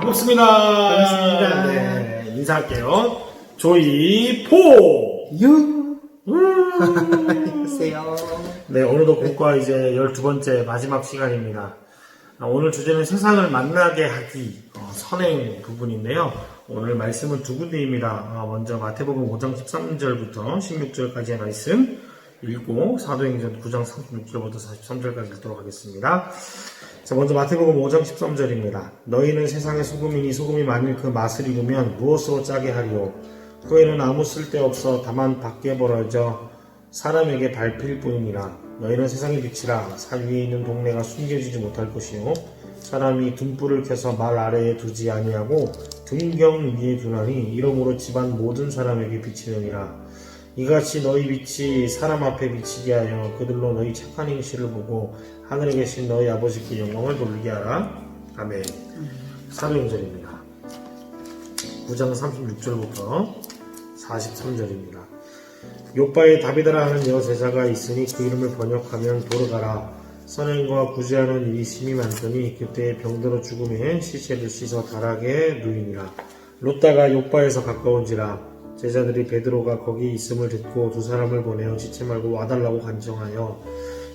반갑습니다. 반갑습니다. 네, 인사할게요. 조이 포! 안녕하세요. 네, 오늘도 곡과 이제 12번째 마지막 시간입니다. 오늘 주제는 세상을 만나게 하기, 선행 부분인데요. 오늘 말씀은 두 군데입니다. 먼저 마태복음 5장 13절부터 16절까지의 말씀 읽고 사도행전 9장 36절부터 43절까지 읽도록 하겠습니다. 자, 먼저 마태복음 5장 13절입니다. 너희는 세상의 소금이니 소금이 만일 그 맛을 잃으면 무엇으로 짜게 하리요? 그에는 아무 쓸데없어 다만 밖에 벌어져 사람에게 밟힐 뿐이니라. 너희는 세상의 빛이라. 산 위에 있는 동네가 숨겨지지 못할 것이요 사람이 등불을 켜서 말 아래에 두지 아니하고 등경 위에 두나니 이러므로 집안 모든 사람에게 비치느니라. 이같이 너희 빛이 사람 앞에 비치게 하여 그들로 너희 착한 행실을 보고 하늘에 계신 너희 아버지께 영광을 돌리게 하라. 아멘. 사도행전입니다. 9장 36절부터 43절입니다. 요바에 다비다라 하는 여제자가 있으니 그 이름을 번역하면 도르가라. 선행과 구제하는 일이 심히 많더니 그때에 병들어 죽음에 시체를 씻어 다락에 누이니라. 롯다가 요바에서 가까운지라. 제자들이 베드로가 거기 있음을 듣고 두 사람을 보내어 지체 말고 와달라고 간청하여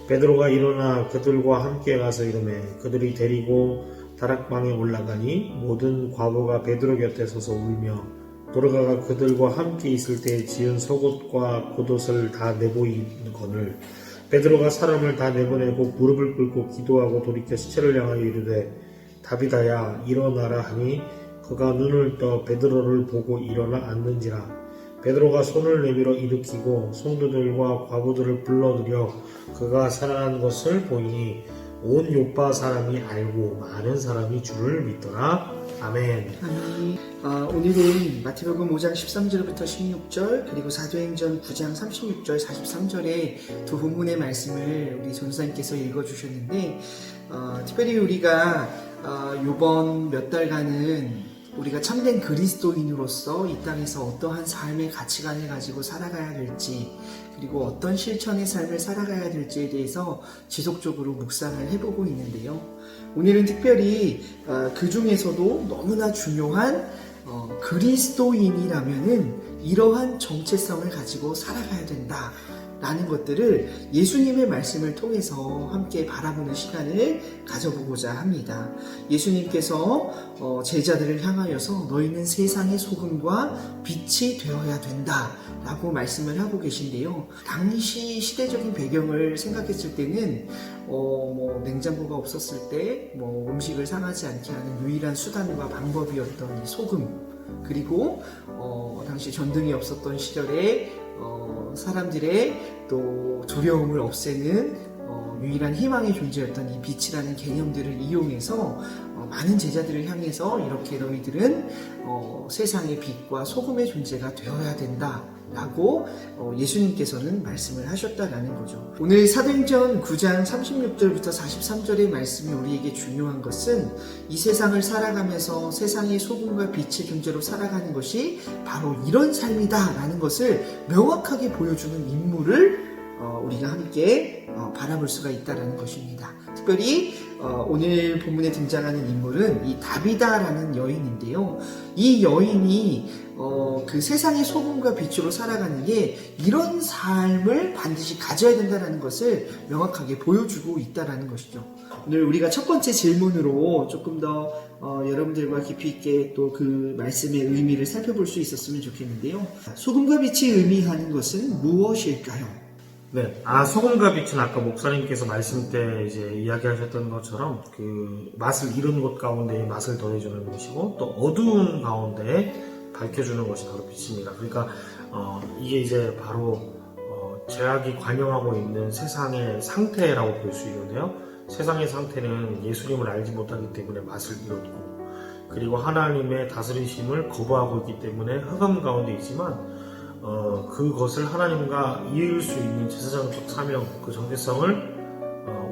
베드로가 일어나 그들과 함께 가서 이르매 그들이 데리고 다락방에 올라가니 모든 과부가 베드로 곁에 서서 울며 도르가가 그들과 함께 있을 때 지은 속옷과 겉옷을 다 내보이거늘 베드로가 사람을 다 내보내고 무릎을 꿇고 기도하고 돌이켜 시체를 향하여 이르되 다비다야 일어나라 하니 그가 눈을 떠 베드로를 보고 일어나 앉는지라. 베드로가 손을 내밀어 일으키고 성도들과 과부들을 불러들여 그가 살아난 것을 보이니 온 요파 사람이 알고 많은 사람이 주를 믿더라. 아멘. 오늘은 마태복음 5장 13절부터 16절 그리고 사도행전 9장 36절 43절의 두 본문의 말씀을 우리 전사님께서 읽어주셨는데 특별히 우리가 요번 몇 달간은 우리가 참된 그리스도인으로서 이 땅에서 어떠한 삶의 가치관을 가지고 살아가야 될지 그리고 어떤 실천의 삶을 살아가야 될지에 대해서 지속적으로 묵상을 해보고 있는데요. 오늘은 특별히 그 중에서도 너무나 중요한 그리스도인이라면은 이러한 정체성을 가지고 살아가야 된다 라는 것들을 예수님의 말씀을 통해서 함께 바라보는 시간을 가져보고자 합니다. 예수님께서 제자들을 향하여서 너희는 세상의 소금과 빛이 되어야 된다 라고 말씀을 하고 계신데요. 당시 시대적인 배경을 생각했을 때는 냉장고가 없었을 때 음식을 상하지 않게 하는 유일한 수단과 방법이었던 이 소금, 그리고 당시 전등이 없었던 시절에 사람들의 또 두려움을 없애는 유일한 희망의 존재였던 이 빛이라는 개념들을 이용해서 많은 제자들을 향해서 이렇게 너희들은 세상의 빛과 소금의 존재가 되어야 된다 라고 예수님께서는 말씀을 하셨다라는 거죠. 오늘 사도행전 9장 36절부터 43절의 말씀이 우리에게 중요한 것은 이 세상을 살아가면서 세상의 소금과 빛의 존재로 살아가는 것이 바로 이런 삶이다 라는 것을 명확하게 보여주는 인물을 우리가 함께 바라볼 수가 있다는 것입니다. 특별히 오늘 본문에 등장하는 인물은 이 다비다라는 여인인데요. 이 여인이 그 세상의 소금과 빛으로 살아가는 게 이런 삶을 반드시 가져야 된다는 것을 명확하게 보여주고 있다는 것이죠. 오늘 우리가 첫 번째 질문으로 조금 더 여러분들과 깊이 있게 또 그 말씀의 의미를 살펴볼 수 있었으면 좋겠는데요. 소금과 빛이 의미하는 것은 무엇일까요? 네. 소금과 빛은 아까 목사님께서 말씀 때 이제 이야기하셨던 것처럼 그 맛을 잃은 것 가운데 맛을 더해주는 것이고 또 어두운 가운데 밝혀주는 것이 바로 빛입니다. 그러니까 이게 이제 바로 죄악이 관영하고 있는 세상의 상태라고 볼 수 있는데요. 세상의 상태는 예수님을 알지 못하기 때문에 맛을 잃었고 그리고 하나님의 다스리심을 거부하고 있기 때문에 흑암 가운데 있지만 그것을 하나님과 이을 수 있는 제사장적 사명, 그 정체성을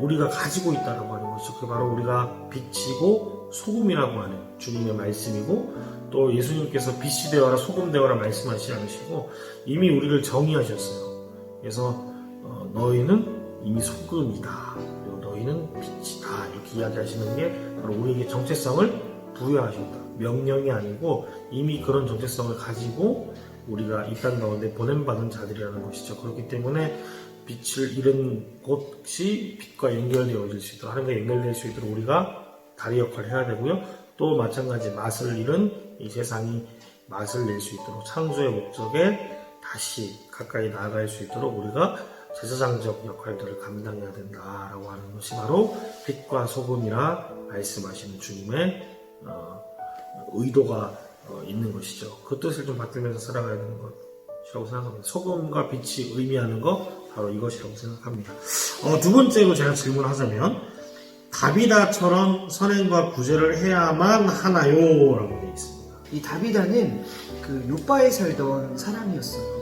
우리가 가지고 있다라고 하는 것이 그 바로 우리가 빛이고 소금이라고 하는 주님의 말씀이고 또 예수님께서 빛이 되어라 소금 되어라 말씀하시지 않으시고 이미 우리를 정의하셨어요. 그래서 너희는 이미 소금이다. 그리고 너희는 빛이다. 이렇게 이야기하시는 게 바로 우리에게 정체성을 부여하셨다. 명령이 아니고 이미 그런 정체성을 가지고 우리가 이 땅 가운데 보냄받은 자들이라는 것이죠. 그렇기 때문에 빛을 잃은 곳이 빛과 연결되어질 수 있도록, 하나님과 연결될 수 있도록 우리가 다리 역할을 해야 되고요. 또 마찬가지 맛을 잃은 이 세상이 맛을 낼 수 있도록 창조의 목적에 다시 가까이 나아갈 수 있도록 우리가 제사장적 역할들을 감당해야 된다라고 하는 것이 바로 빛과 소금이라 말씀하시는 주님의 의도가 있는 것이죠. 그 뜻을 좀 받들면서 살아가야 되는 것이라고 생각합니다. 소금과 빛이 의미하는 것 바로 이것이라고 생각합니다. 두 번째로 제가 질문을 하자면 다비다처럼 선행과 구제를 해야만 하나요? 라고 되어 있습니다. 이 다비다는 그 요바에 살던 사람이었어요.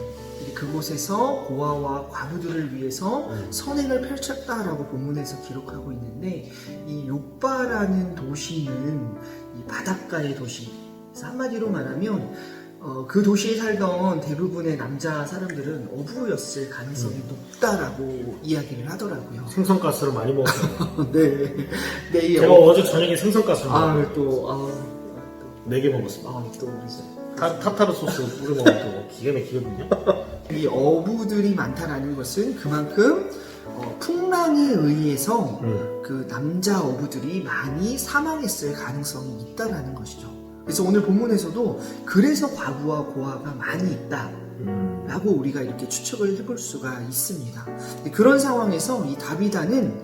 그곳에서 고아와 과부들을 위해서 선행을 펼쳤다라고 본문에서 기록하고 있는데, 이 요바라는 도시는 이 바닷가의 도시. 그래서 한마디로 말하면 그 도시에 살던 대부분의 남자 사람들은 어부였을 가능성이 높다라고 이야기를 하더라고요. 생선가스를 많이 먹었어요. 네. 네. 제가 어제 저녁에 생선가스를 먹었어요. 4개 먹었습니다. 또 그러세요. 타타르 소스 뿌려 먹으면 또 기가 막히거든요. 이 어부들이 많다라는 것은 그만큼 풍랑에 의해서 그 남자 어부들이 많이 사망했을 가능성이 있다라는 것이죠. 그래서 오늘 본문에서도 그래서 과부와 고아가 많이 있다라고 우리가 이렇게 추측을 해볼 수가 있습니다. 그런 상황에서 이 다비다는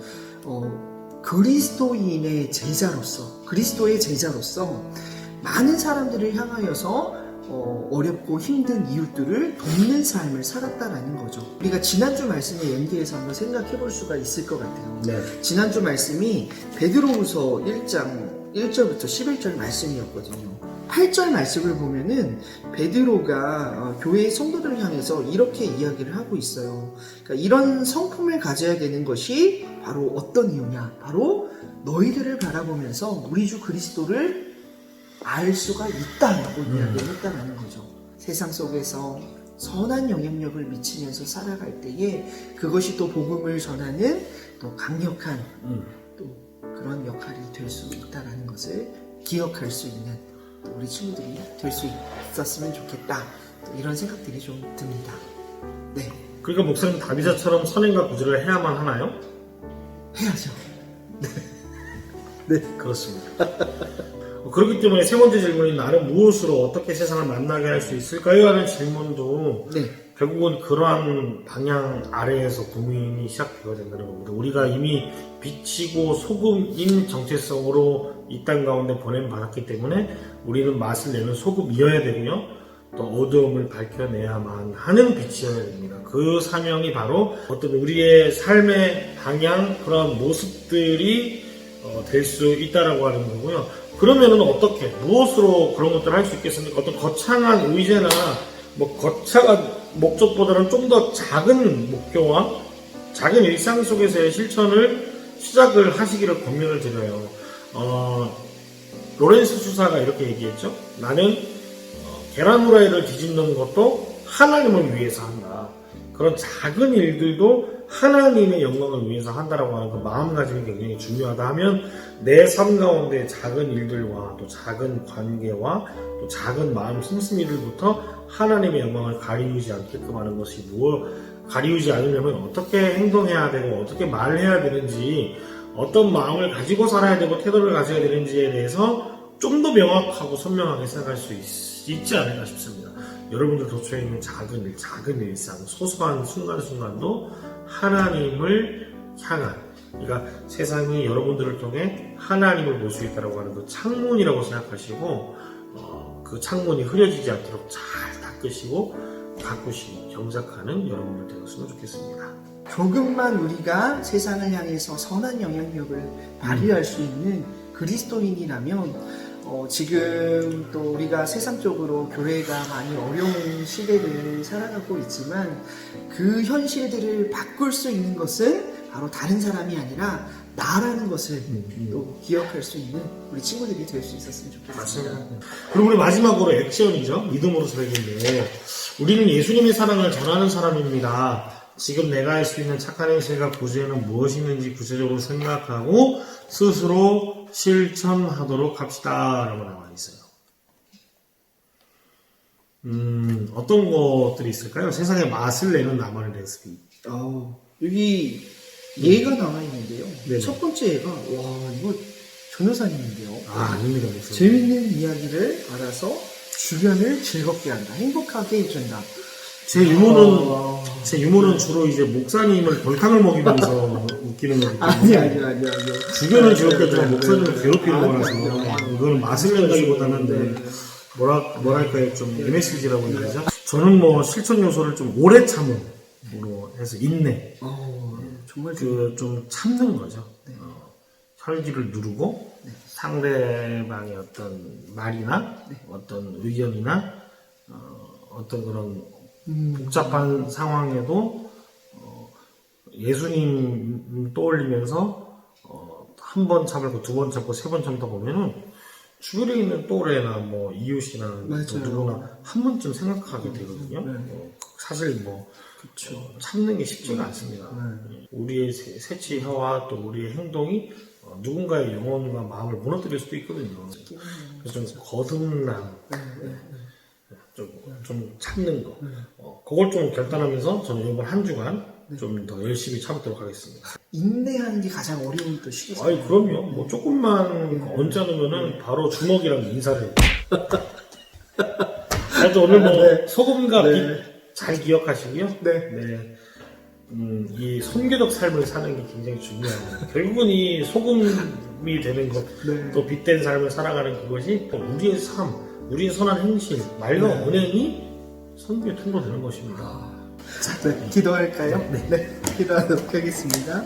그리스도의 제자로서 많은 사람들을 향하여서 어렵고 힘든 이웃들을 돕는 삶을 살았다라는 거죠. 우리가 지난주 말씀에 연계해서 한번 생각해 볼 수가 있을 것 같아요. 네. 지난주 말씀이 베드로후서 1장 1절부터 11절 말씀이었거든요. 8절 말씀을 보면은 베드로가 교회의 성도들을 향해서 이렇게 이야기를 하고 있어요. 그러니까 이런 성품을 가져야 되는 것이 바로 어떤 이유냐? 바로 너희들을 바라보면서 우리 주 그리스도를 알 수가 있다라고 이야기를 했다는 거죠. 세상 속에서 선한 영향력을 미치면서 살아갈 때에 그것이 또 복음을 전하는 또 강력한 또 그런 역할이 될 수 있다는 것을 기억할 수 있는 또 우리 친구들이 될 수 있었으면 좋겠다. 또 이런 생각들이 좀 듭니다. 네. 그러니까 목사님 다비다처럼 선행과 구제를 해야만 하나요? 해야죠. 네, 그렇습니다. 그렇기 때문에 세 번째 질문이 나는 무엇으로 어떻게 세상을 만나게 할 수 있을까요? 하는 질문도 결국은 그러한 방향 아래에서 고민이 시작되어야 된다는 겁니다. 우리가 이미 빛이고 소금인 정체성으로 이 땅 가운데 보냄받았기 때문에 우리는 맛을 내는 소금이어야 되고요. 또 어두움을 밝혀내야만 하는 빛이어야 됩니다. 그 사명이 바로 어떤 우리의 삶의 방향, 그런 모습들이 될 수 있다라고 하는 거고요. 그러면은 어떻게, 무엇으로 그런 것들을 할 수 있겠습니까? 어떤 거창한 의제나 거창한 목적보다는 좀 더 작은 목표와 작은 일상 속에서의 실천을 시작을 하시기를 권면을 드려요. 로렌스 수사가 이렇게 얘기했죠. 나는 계란 후라이를 뒤집는 것도 하나님을 위해서 한다. 그런 작은 일들도 하나님의 영광을 위해서 한다라고 하는 그 마음가짐이 굉장히 중요하다 하면 내 삶 가운데 작은 일들과 또 작은 관계와 또 작은 마음 씀씀이들부터 하나님의 영광을 가리우지 않게끔 하는 것이 가리우지 않으려면 어떻게 행동해야 되고 어떻게 말을 해야 되는지 어떤 마음을 가지고 살아야 되고 태도를 가져야 되는지에 대해서 좀 더 명확하고 선명하게 생각할 수 있지 않을까 싶습니다. 여러분들 도처에 있는 작은 일상, 소소한 순간순간도 하나님을 향한, 그러니까 세상이 여러분들을 통해 하나님을 볼 수 있다고 하는 그 창문이라고 생각하시고 그 창문이 흐려지지 않도록 잘 닦으시고 가꾸시고 경작하는 여러분들 되었으면 좋겠습니다. 조금만 우리가 세상을 향해서 선한 영향력을 발휘할 수 있는 그리스도인이라면 지금 또 우리가 세상적으로 교회가 많이 어려운 시대를 살아가고 있지만 그 현실들을 바꿀 수 있는 것은 바로 다른 사람이 아니라 나라는 것을 또 기억할 수 있는 우리 친구들이 될 수 있었으면 좋겠습니다. 맞습니다. 그리고 우리 마지막으로 액션이죠. 믿음으로 살기인데 우리는 예수님의 사랑을 전하는 사람입니다. 지금 내가 할 수 있는 착한 행실과 구제는 무엇이 있는지 구체적으로 생각하고 스스로 실천하도록 합시다 라고 나와 있어요. 어떤 것들이 있을까요? 세상에 맛을 내는 나만의 레시피. 여기 예가 나와 있는데요. 네네. 첫 번째 예가, 와, 이거 전도사님인데요. 아닙니다. 목사님. 재밌는 이야기를 알아서 주변을 즐겁게 한다. 행복하게 해준다. 제 유머는 주로 이제 목사님을 골탕을 먹이면서 웃기는 거기 때문에 아니요. 주변을 즐겁게 해주면 목사님을 괴롭히는 거라서 이거는 맛을 낸다기보다는 뭐랄까요, 좀 MSG라고 해야 되죠? 저는 뭐 실천 요소를 좀 오래 참음으로 해서 인내. 정말 좀 참는 거죠. 혈기를 누르고 상대방의 어떤 말이나 어떤 의견이나 어떤 그런 복잡한 상황에도 예수님 떠올리면서 한 번 참고 두 번 참고 세 번 참다 보면은 주변에 있는 또래나 뭐 이웃이나 뭐 누구나 한 번쯤 생각하게 되거든요. 사실 뭐 참는 게 쉽지가 않습니다. 우리의 세치혀와 또 우리의 행동이 누군가의 영혼과 마음을 무너뜨릴 수도 있거든요. 그래서 좀 거듭남, 좀 참는 거, 그걸 좀 결단하면서 저는 이번 한 주간 좀 더 열심히 참도록 하겠습니다. 인내하는 게 가장 어려운 또 시기죠. 아니 그럼요. 뭐 조금만 얹지 않으면은 바로 주먹이랑 인사를 해요. 그래도 오늘 뭐 소금과 빛 잘 기억하시고요. 이 선교적 삶을 사는 게 굉장히 중요해요. 결국은 이 소금이 되는 것, 또 빛된 삶을 살아가는 그것이 우리의 삶, 우리의 선한 행실, 말과 언행이 선교에 통로되는 것입니다. 기도할까요? 기도하도록 하겠습니다.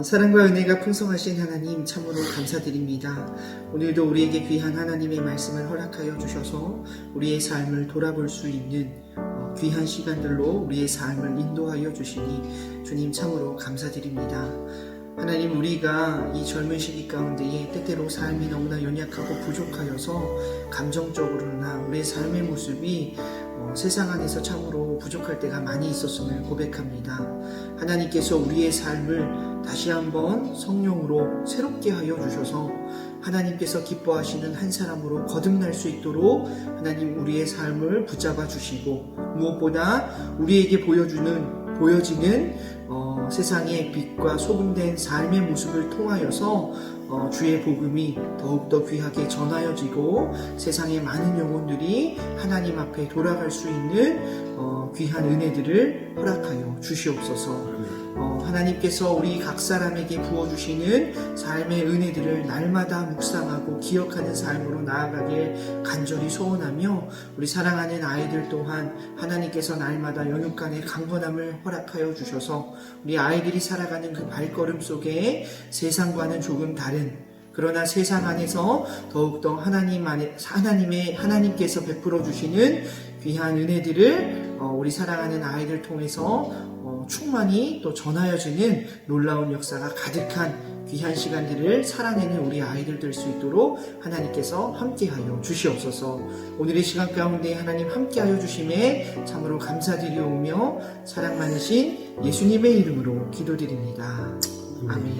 사랑과 은혜가 풍성하신 하나님 참으로 감사드립니다. 오늘도 우리에게 귀한 하나님의 말씀을 허락하여 주셔서 우리의 삶을 돌아볼 수 있는 귀한 시간들로 우리의 삶을 인도하여 주시니 주님 참으로 감사드립니다. 하나님, 우리가 이 젊은 시기 가운데에 때때로 삶이 너무나 연약하고 부족하여서 감정적으로나 우리의 삶의 모습이 세상 안에서 참으로 부족할 때가 많이 있었음을 고백합니다. 하나님께서 우리의 삶을 다시 한번 성령으로 새롭게 하여 주셔서 하나님께서 기뻐하시는 한 사람으로 거듭날 수 있도록 하나님 우리의 삶을 붙잡아 주시고, 무엇보다 우리에게 보여지는 세상의 빛과 소금된 삶의 모습을 통하여서 주의 복음이 더욱더 귀하게 전하여지고 세상의 많은 영혼들이 하나님 앞에 돌아갈 수 있는 귀한 은혜들을 허락하여 주시옵소서. 하나님께서 우리 각 사람에게 부어주시는 삶의 은혜들을 날마다 묵상하고 기억하는 삶으로 나아가길 간절히 소원하며, 우리 사랑하는 아이들 또한 하나님께서 날마다 영육간의 강건함을 허락하여 주셔서 우리 아이들이 살아가는 그 발걸음 속에 세상과는 조금 다른, 그러나 세상 안에서 더욱더 하나님께서 베풀어 주시는 귀한 은혜들을 우리 사랑하는 아이들 통해서 충만히 또 전하여지는 놀라운 역사가 가득한 귀한 시간들을 살아내는 우리 아이들 될 수 있도록 하나님께서 함께하여 주시옵소서. 오늘의 시간 가운데 하나님 함께하여 주심에 참으로 감사드리오며 사랑 많으신 예수님의 이름으로 기도드립니다. 아멘.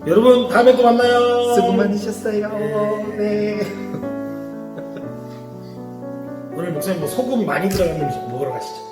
여러분 다음에 또 만나요. 수고 많으셨어요. 오늘 목사님 뭐 소금 많이 들어간 음식 먹으러 가시죠.